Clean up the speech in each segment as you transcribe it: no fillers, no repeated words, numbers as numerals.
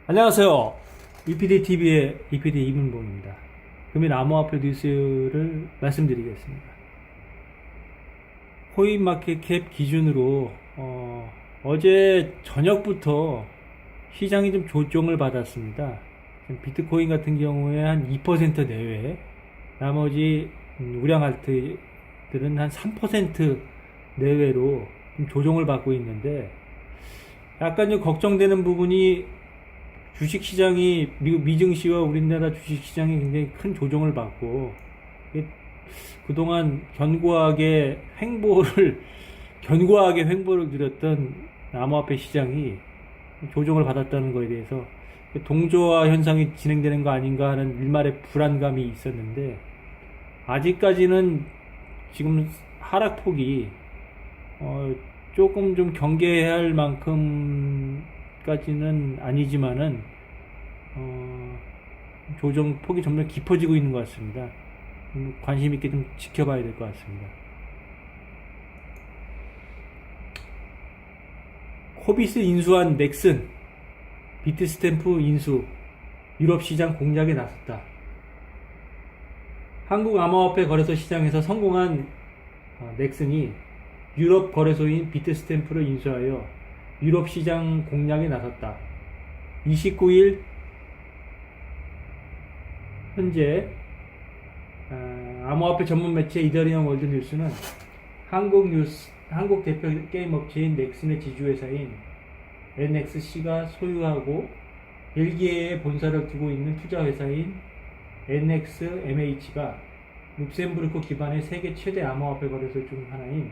안녕하세요. EPDTV의 EPD 이문봉입니다. 금일 암호화폐 뉴스를 말씀드리겠습니다. 코인마켓캡 기준으로 어제 저녁부터 시장이 좀 조정을 받았습니다. 비트코인 같은 경우에 한 2% 내외, 나머지 우량알트들은 한 3% 내외로 좀 조정을 받고 있는데, 약간 좀 걱정되는 부분이 주식시장이, 미국 미증시와 우리나라 주식시장이 굉장히 큰 조정을 받고, 그동안 견고하게 횡보를 누렸던 암호화폐 시장이 조정을 받았다는 거에 대해서 동조화 현상이 진행되는 거 아닌가 하는 일말의 불안감이 있었는데, 아직까지는 지금 하락폭이 조금 좀 경계해야 할 만큼까지는 아니지만은 조정 폭이 점점 깊어지고 있는 것 같습니다. 관심 있게 좀 지켜봐야 될 것 같습니다. 코비스 인수한 넥슨, 비트스탬프 인수, 유럽 시장 공략에 나섰다. 한국 암호화폐 거래소 시장에서 성공한 넥슨이 유럽 거래소인 비트스탬프를 인수하여 유럽 시장 공략에 나섰다. 29일 현재 암호화폐 전문 매체 이더리움 월드뉴스는 한국 대표 게임 업체인 넥슨의 지주회사인 NXC가 소유하고 벨기에에 본사를 두고 있는 투자회사인 NXMH가 룩셈부르크 기반의 세계 최대 암호화폐 거래소 중 하나인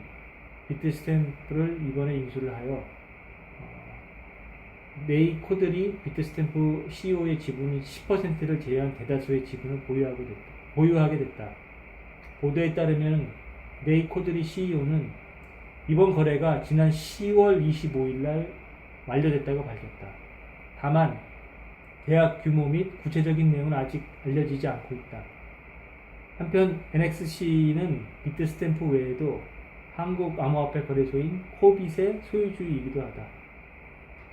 비트스탬프를 이번에 인수를 하여 네이 코들이 비트스탬프 CEO의 지분인 10%를 제외한 대다수의 지분을 보유하게 됐다. 보도에 따르면 네이 코들이 CEO는 이번 거래가 지난 10월 25일 날 완료됐다고 밝혔다. 다만 계약 규모 및 구체적인 내용은 아직 알려지지 않고 있다. 한편 NXC는 비트스탬프 외에도 한국 암호화폐 거래소인 코빗의 소유주이기도 하다.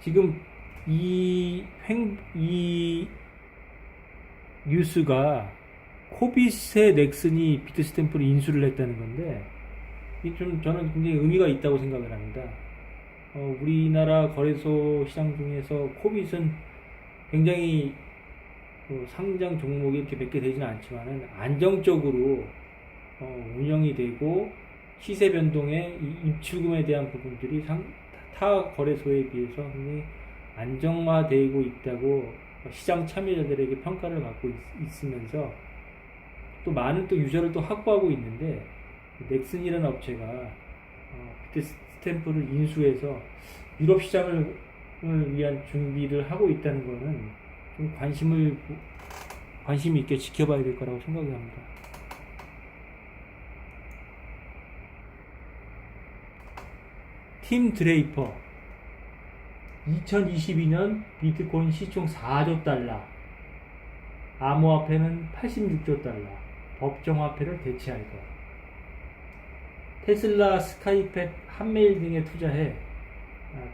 지금 이 뉴스가 코빗의 넥슨이 비트스탬프를 인수를 했다는 건데, 저는 굉장히 의미가 있다고 생각을 합니다. 우리나라 거래소 시장 중에서 코빗은 굉장히 상장 종목이 이렇게 몇 개 되지는 않지만은 안정적으로 운영이 되고, 시세 변동의 입출금에 대한 부분들이 타 거래소에 비해서 굉장히 안정화되고 있다고 시장 참여자들에게 평가를 받고 있으면서 또 많은 또 유저를 또 확보하고 있는데, 넥슨이라는 업체가 비트스탬프를 인수해서 유럽 시장을 위한 준비를 하고 있다는 것은 좀 관심 있게 지켜봐야 될 거라고 생각을 합니다. 팀 드레이퍼 2022년 비트코인 시총 4조 달러, 암호화폐는 86조 달러, 법정화폐를 대체할 것. 테슬라, 스카이pet, 한메일 등에 투자해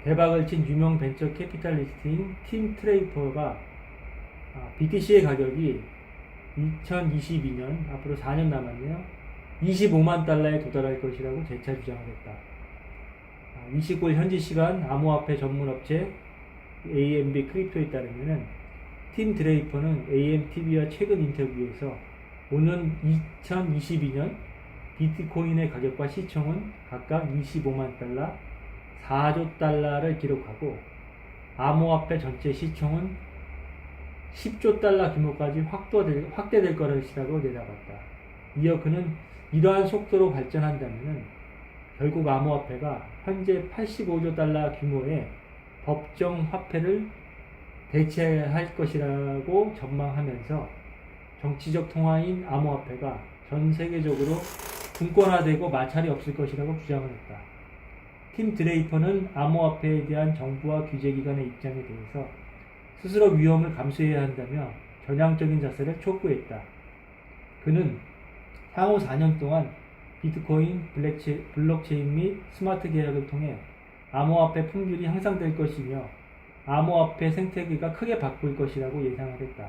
대박을 친 유명 벤처 캐피탈리스트인 팀 드레이퍼가 BTC의 가격이 2022년, 앞으로 4년 남았네요, 25만 달러에 도달할 것이라고 재차 주장을 했다. 29일 현지 시간 암호화폐 전문업체 AMB 크립토에 따르면 팀 드레이퍼는 AMTV와 최근 인터뷰에서 오는 2022년 비트코인의 가격과 시총은 각각 25만 달러, 4조 달러를 기록하고 암호화폐 전체 시총은 10조 달러 규모까지 확대될 것이라고 내다봤다. 이어 그는 이러한 속도로 발전한다면 결국 암호화폐가 현재 85조 달러 규모의 법정 화폐를 대체할 것이라고 전망하면서 정치적 통화인 암호화폐가 전 세계적으로 분권화되고 마찰이 없을 것이라고 주장을 했다. 팀 드레이퍼는 암호화폐에 대한 정부와 규제기관의 입장에 대해서 스스로 위험을 감수해야 한다며 전향적인 자세를 촉구했다. 그는 향후 4년 동안 비트코인, 블록체인 및 스마트 계약을 통해 암호화폐 품질이 향상될 것이며 암호화폐 생태계가 크게 바뀔 것이라고 예상을 했다.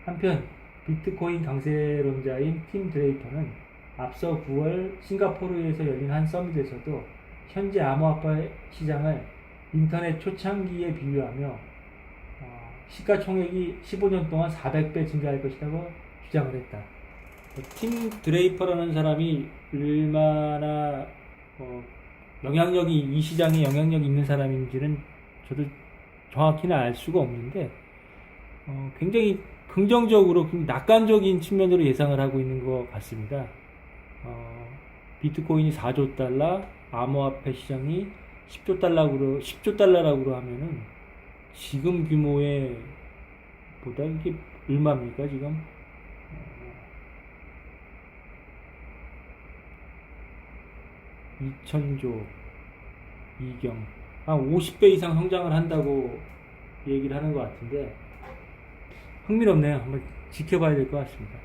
한편 비트코인 강세론자인 팀 드레이퍼는 앞서 9월 싱가포르에서 열린 한 서밋에서도 현재 암호화폐 시장을 인터넷 초창기에 비유하며 시가총액이 15년 동안 400배 증가할 것이라고 주장을 했다. 팀 드레이퍼라는 사람이 얼마나 영향력이, 이 시장에 영향력이 있는 사람인지는 저도 정확히는 알 수가 없는데 굉장히 긍정적으로 낙관적인 측면으로 예상을 하고 있는 것 같습니다. 비트코인이 4조 달러, 암호화폐 시장이 10조 달러라고 하면은 지금 규모의 보다 이게 얼마입니까 지금? 2000조 이경 한 50배 이상 성장을 한다고 얘기를 하는 것 같은데 흥미롭네요. 한번 지켜봐야 될 것 같습니다.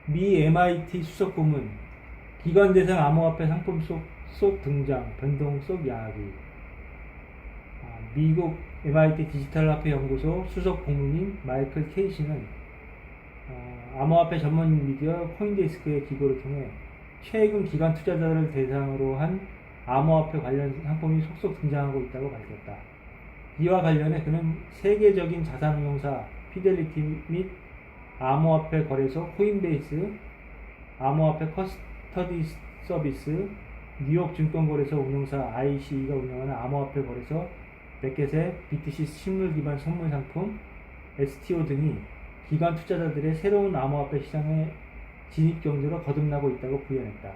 미 MIT 수석 고문 기관 대상 암호화폐 상품 속 등장 변동 속 이야기. 미국 MIT 디지털 화폐 연구소 수석 고문인 마이클 케이시는 암호화폐 전문 미디어 코인데스크의 기고를 통해 최근 기관 투자자들을 대상으로 한 암호화폐 관련 상품이 속속 등장하고 있다고 밝혔다. 이와 관련해 그는 세계적인 자산운용사 피델리티 및 암호화폐 거래소 코인베이스, 암호화폐 커스터디 서비스, 뉴욕 증권거래소 운용사 ICE가 운영하는 암호화폐 거래소 맥켓의 BTC 실물 기반 선물 상품 STO 등이 기관 투자자들의 새로운 암호화폐 시장의 진입 경로로 거듭나고 있다고 부연했다.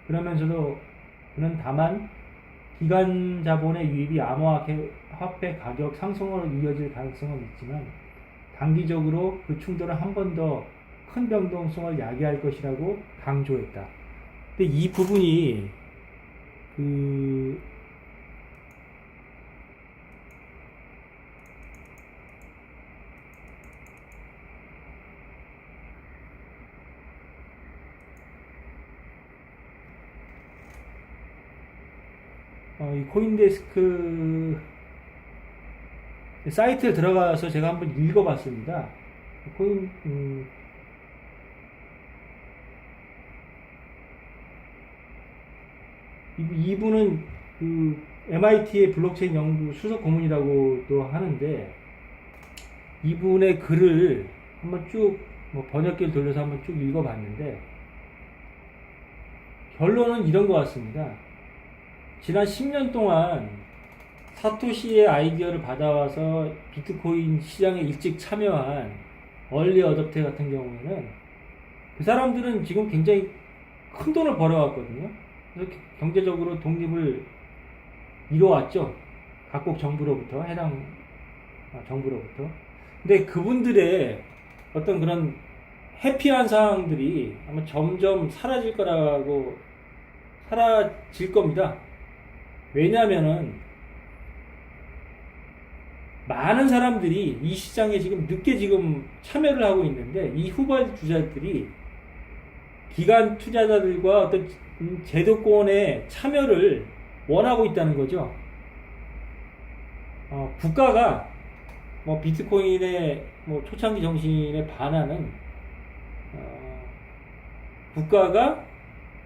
그러면서도 그는 다만 기관 자본의 유입이 암호화폐 가격 상승으로 이어질 가능성은 있지만 단기적으로 그 충돌은 한 번 더 큰 변동성을 야기할 것이라고 강조했다. 근데 이 부분이 이 코인데스크 사이트에 들어가서 제가 한번 읽어봤습니다. 이분은 MIT의 블록체인 연구 수석 고문이라고도 하는데 이분의 글을 한번 쭉 번역기를 돌려서 한번 쭉 읽어봤는데 결론은 이런 것 같습니다. 지난 10년 동안 사토시의 아이디어를 받아와서 비트코인 시장에 일찍 참여한 얼리 어댑터 같은 경우에는 그 사람들은 지금 굉장히 큰 돈을 벌어왔거든요. 그래서 경제적으로 독립을 이뤄왔죠. 각국 정부로부터, 해당 정부로부터. 근데 그분들의 어떤 그런 해피한 상황들이 아마 점점 사라질 겁니다. 왜냐면은 많은 사람들이 이 시장에 늦게 참여를 하고 있는데 이 후발주자들이 기관 투자자들과 어떤 제도권의 참여를 원하고 있다는 거죠. 국가가 비트코인의 초창기 정신에 반하는 국가가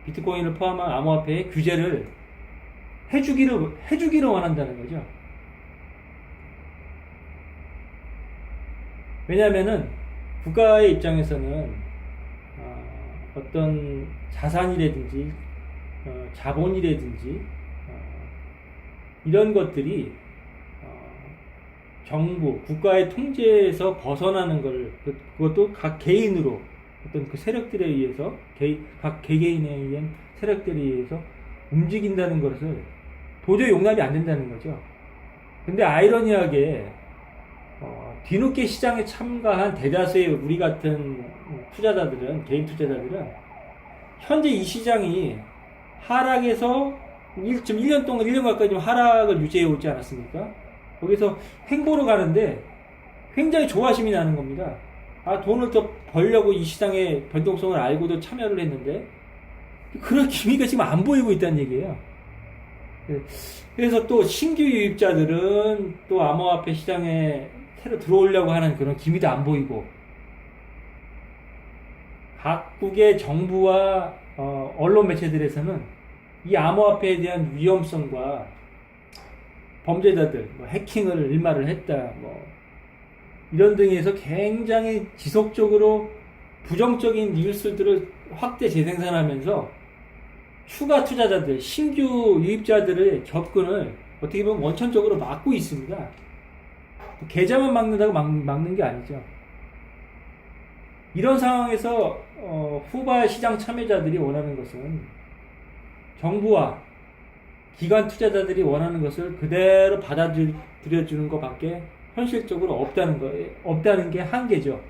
비트코인을 포함한 암호화폐의 규제를 해주기를 원한다는 거죠. 왜냐하면은 국가의 입장에서는 어떤 자산이라든지 자본이라든지 이런 것들이 정부, 국가의 통제에서 벗어나는 걸 그것도 각 개인으로 어떤 그 세력들에 의해서 각 개개인에 의한 세력들에 의해서 움직인다는 것을 도저히 용납이 안 된다는 거죠. 근데 아이러니하게 뒤늦게 시장에 참가한 대다수의 우리 같은 투자자들은, 개인 투자자들은 현재 이 시장이 하락에서 지금 1년 동안 1년 가까이 좀 하락을 유지해 오지 않았습니까? 거기서 횡보로 가는데 굉장히 조바심이 나는 겁니다. 돈을 더 벌려고 이 시장의 변동성을 알고도 참여를 했는데 그런 기미가 지금 안 보이고 있다는 얘기예요. 그래서 또 신규 유입자들은 또 암호화폐 시장에 새로 들어오려고 하는 그런 기미도 안 보이고, 각국의 정부와 언론 매체들에서는 이 암호화폐에 대한 위험성과 범죄자들, 뭐 해킹을 일말을 했다, 뭐 이런 등에서 굉장히 지속적으로 부정적인 뉴스들을 확대 재생산하면서 추가 투자자들, 신규 유입자들의 접근을 어떻게 보면 원천적으로 막고 있습니다. 계좌만 막는다고 막는 게 아니죠. 이런 상황에서 후발 시장 참여자들이 원하는 것은 정부와 기관 투자자들이 원하는 것을 그대로 받아들여주는 것밖에 현실적으로 없다는 게 한계죠.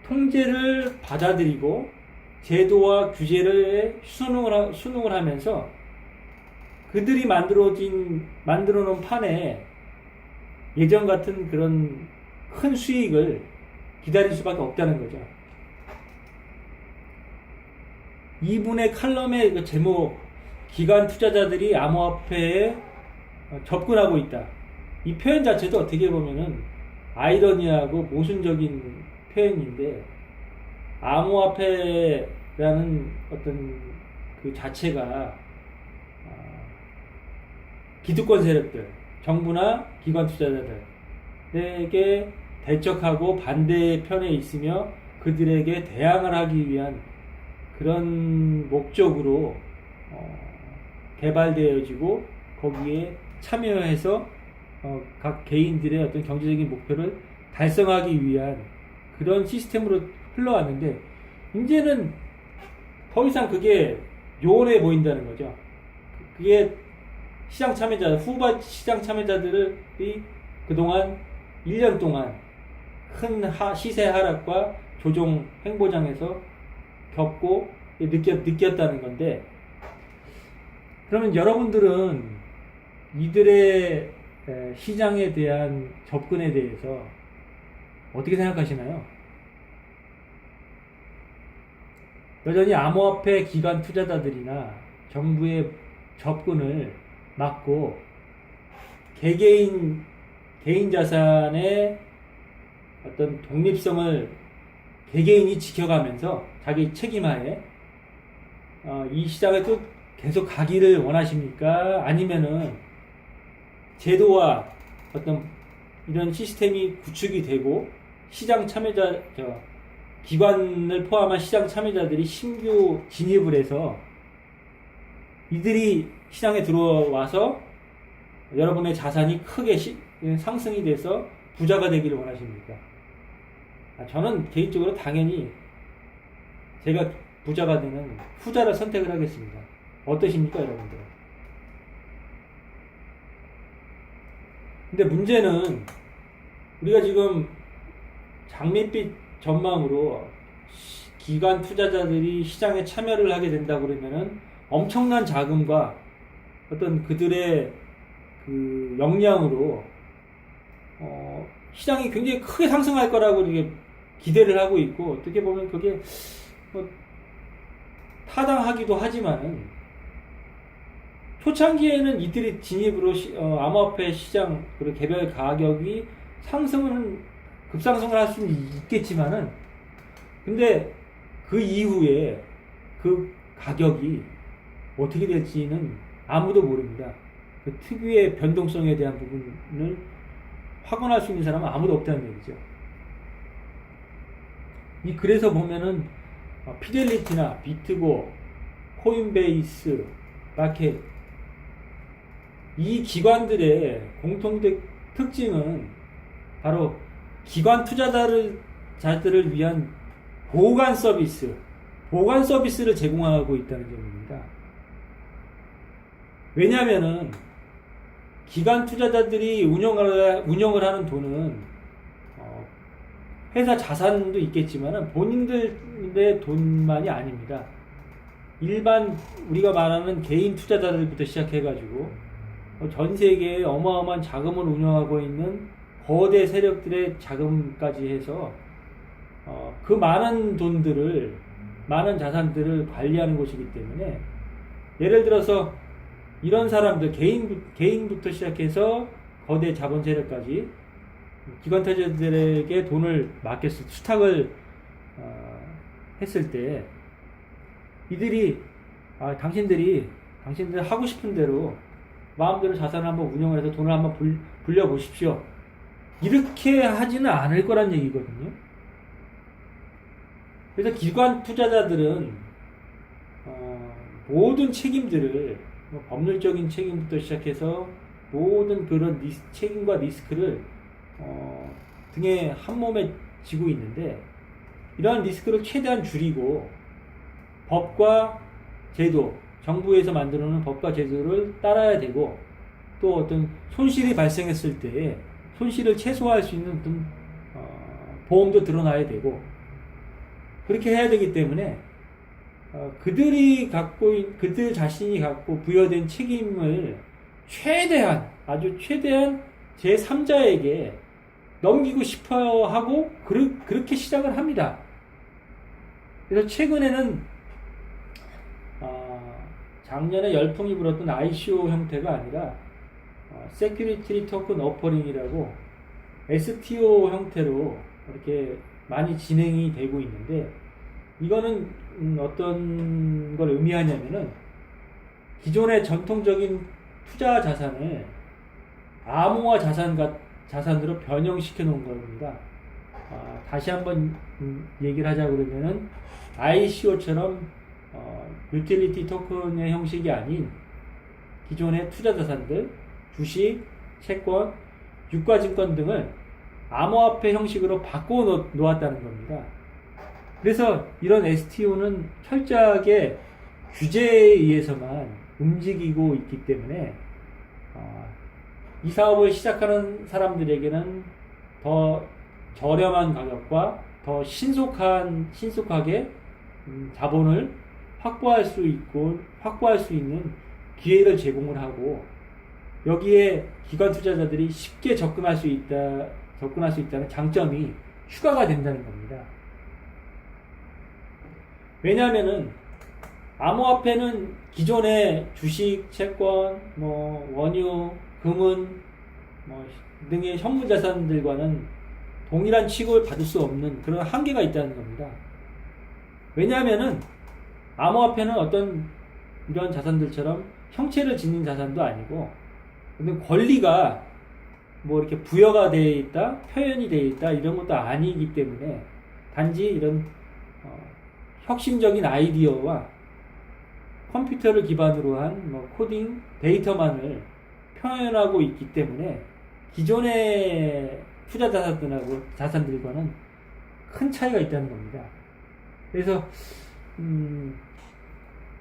통제를 받아들이고 제도와 규제를 순응을 하면서 그들이 만들어 놓은 판에 예전 같은 그런 큰 수익을 기다릴 수밖에 없다는 거죠. 이분의 칼럼의 그 제목, 기관 투자자들이 암호화폐에 접근하고 있다. 이 표현 자체도 어떻게 보면은 아이러니하고 모순적인 표현인데, 암호화폐라는 어떤 그 자체가 기득권 세력들, 정부나 기관 투자자들에게 대적하고 반대편에 있으며 그들에게 대항을 하기 위한 그런 목적으로 개발되어지고 거기에 참여해서 각 개인들의 어떤 경제적인 목표를 달성하기 위한 그런 시스템으로 흘러왔는데, 이제는 더 이상 그게 요원해 보인다는 거죠. 그게 시장 참여자, 후발 시장 참여자들이 그동안 1년 동안 큰 시세 하락과 조정 행보장에서 겪고 느꼈다는 건데, 그러면 여러분들은 이들의 시장에 대한 접근에 대해서 어떻게 생각하시나요? 여전히 암호화폐 기관 투자자들이나 정부의 접근을 막고 개인 자산의 어떤 독립성을 개개인이 지켜가면서 자기 책임하에 이 시장에 또 계속 가기를 원하십니까? 아니면은 제도와 어떤 이런 시스템이 구축이 되고 시장 참여자, 기관을 포함한 시장 참여자들이 신규 진입을 해서 이들이 시장에 들어와서 여러분의 자산이 크게 상승이 돼서 부자가 되기를 원하십니까? 저는 개인적으로 당연히 제가 부자가 되는 후자를 선택을 하겠습니다. 어떠십니까, 여러분들? 근데 문제는 우리가 지금 장밋빛 전망으로 기관 투자자들이 시장에 참여를 하게 된다고 그러면은 엄청난 자금과 어떤 그들의 그 역량으로 시장이 굉장히 크게 상승할 거라고 이렇게 기대를 하고 있고, 어떻게 보면 그게 뭐 타당하기도 하지만은 초창기에는 이들이 진입으로 암호화폐 시장 그리고 개별 가격이 급상승을 할 수는 있겠지만은, 근데 그 이후에 그 가격이 어떻게 될지는 아무도 모릅니다. 그 특유의 변동성에 대한 부분을 확언할 수 있는 사람은 아무도 없다는 얘기죠. 그래서 보면은 피델리티나 비트고, 코인베이스, 마켓, 이 기관들의 공통된 특징은 바로 기관 투자자들을 위한 보관 서비스를 제공하고 있다는 점입니다. 왜냐하면은 기관 투자자들이 운영을 하는 돈은 회사 자산도 있겠지만 본인들의 돈만이 아닙니다. 일반 우리가 말하는 개인 투자자들부터 시작해가지고 전 세계에 어마어마한 자금을 운영하고 있는 거대 세력들의 자금까지 해서 그 많은 돈들을 많은 자산들을 관리하는 곳이기 때문에, 예를 들어서 이런 사람들, 개인부터 시작해서 거대 자본 세력까지 기관 투자자들에게 돈을 맡겼을, 수탁을 했을 때 이들이 당신들 하고 싶은 대로 마음대로 자산을 한번 운영을 해서 돈을 한번 불려 보십시오, 이렇게 하지는 않을 거란 얘기거든요. 그래서 기관 투자자들은 모든 책임들을, 법률적인 책임부터 시작해서 모든 그런 책임과 리스크를 등에 한 몸에 지고 있는데, 이러한 리스크를 최대한 줄이고 법과 제도, 정부에서 만들어 놓은 법과 제도를 따라야 되고, 또 어떤 손실이 발생했을 때 손실을 최소화할 수 있는 어떤 보험도 들어놔야 되고, 그렇게 해야 되기 때문에 그들 자신이 갖고 부여된 책임을 아주 최대한 제3자에게 넘기고 싶어 하고 그렇게 시작을 합니다. 그래서 최근에는 작년에 열풍이 불었던 ICO 형태가 아니라 Security Token Offering이라고 STO 형태로 이렇게 많이 진행이 되고 있는데, 이거는 어떤 걸 의미하냐면은 기존의 전통적인 투자 자산을 암호화 자산으로 변형시켜 놓은 겁니다. 다시 한번 얘기를 하자 그러면은 ICO처럼 유틸리티 토큰의 형식이 아닌 기존의 투자 자산들, 주식, 채권, 유가증권 등을 암호화폐 형식으로 바꿔 놓았다는 겁니다. 그래서 이런 STO는 철저하게 규제에 의해서만 움직이고 있기 때문에 이 사업을 시작하는 사람들에게는 더 저렴한 가격과 더 신속하게 자본을 확보할 수 있는 기회를 제공을 하고, 여기에 기관 투자자들이 쉽게 접근할 수 있다는 장점이 추가가 된다는 겁니다. 왜냐하면은 암호화폐는 기존의 주식, 채권, 원유, 금은 등의 현물 자산들과는 동일한 취급을 받을 수 없는 그런 한계가 있다는 겁니다. 왜냐하면은 암호화폐는 어떤 이런 자산들처럼 형체를 지닌 자산도 아니고, 근데 권리가 이렇게 부여가 되어 있다, 표현이 되어 있다, 이런 것도 아니기 때문에 단지 이런 혁신적인 아이디어와 컴퓨터를 기반으로 한 코딩, 데이터만을 표현하고 있기 때문에 기존의 투자 자산들과는 큰 차이가 있다는 겁니다. 그래서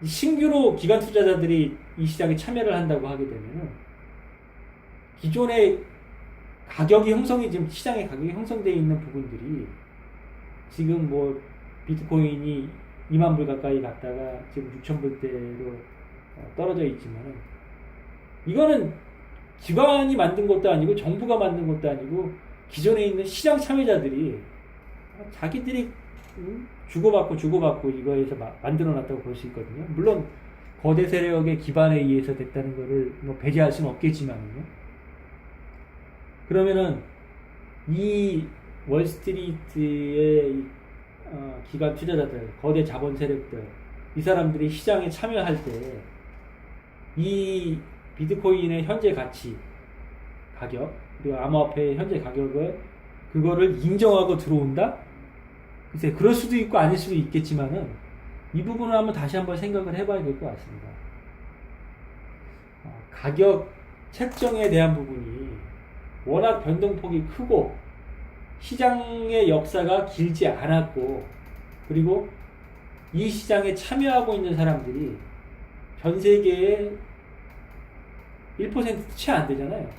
신규로 기관 투자자들이 이 시장에 참여를 한다고 하게 되면은 기존의 지금 시장의 가격이 형성되어 있는 부분들이, 지금 비트코인이 2만 불 가까이 갔다가 지금 6천 불대로 떨어져 있지만은, 이거는 기관이 만든 것도 아니고 정부가 만든 것도 아니고 기존에 있는 시장 참여자들이 자기들이 주고받고 이거에서 만들어 놨다고 볼 수 있거든요. 물론 거대 세력의 기반에 의해서 됐다는 것을 배제할 수는 없겠지만요. 그러면은 이 월스트리트의 기관 투자자들, 거대 자본 세력들, 이 사람들이 시장에 참여할 때 이 비트코인의 현재 가격, 그리고 암호화폐의 현재 그거를 인정하고 들어온다? 글쎄, 그럴 수도 있고 아닐 수도 있겠지만은 이 부분을 다시 한번 생각을 해봐야 될 것 같습니다. 가격 책정에 대한 부분이 워낙 변동폭이 크고 시장의 역사가 길지 않았고, 그리고 이 시장에 참여하고 있는 사람들이 전 세계의 1%도 채 안 되잖아요.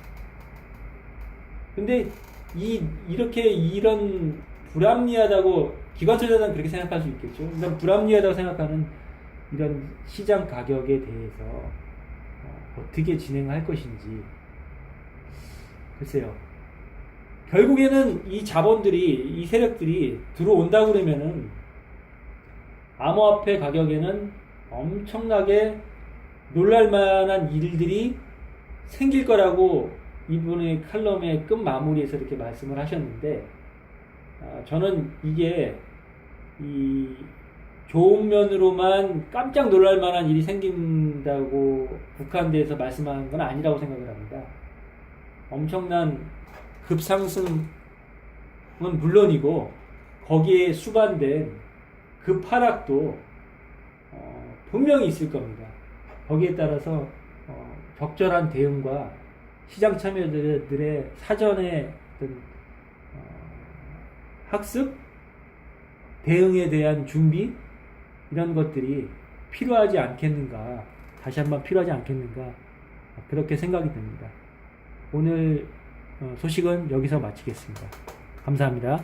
근데 이런 불합리하다고, 기관 투자자는 그렇게 생각할 수 있겠죠. 일단 불합리하다고 생각하는 이런 시장 가격에 대해서 어떻게 진행할 것인지, 글쎄요. 결국에는 이 자본들이, 이 세력들이 들어온다고 그러면은 암호화폐 가격에는 엄청나게 놀랄만한 일들이 생길 거라고 이분의 칼럼의 끝 마무리에서 이렇게 말씀을 하셨는데, 저는 이게 이 좋은 면으로만 깜짝 놀랄 만한 일이 생긴다고 국한돼서 말씀하는 건 아니라고 생각을 합니다. 엄청난 급상승은 물론이고 거기에 수반된 급하락도 분명히 있을 겁니다. 거기에 따라서 적절한 대응과 시장 참여자들의 사전의 어떤 학습, 대응에 대한 준비, 이런 것들이 필요하지 않겠는가, 다시 한번 필요하지 않겠는가, 그렇게 생각이 듭니다. 오늘 소식은 여기서 마치겠습니다. 감사합니다.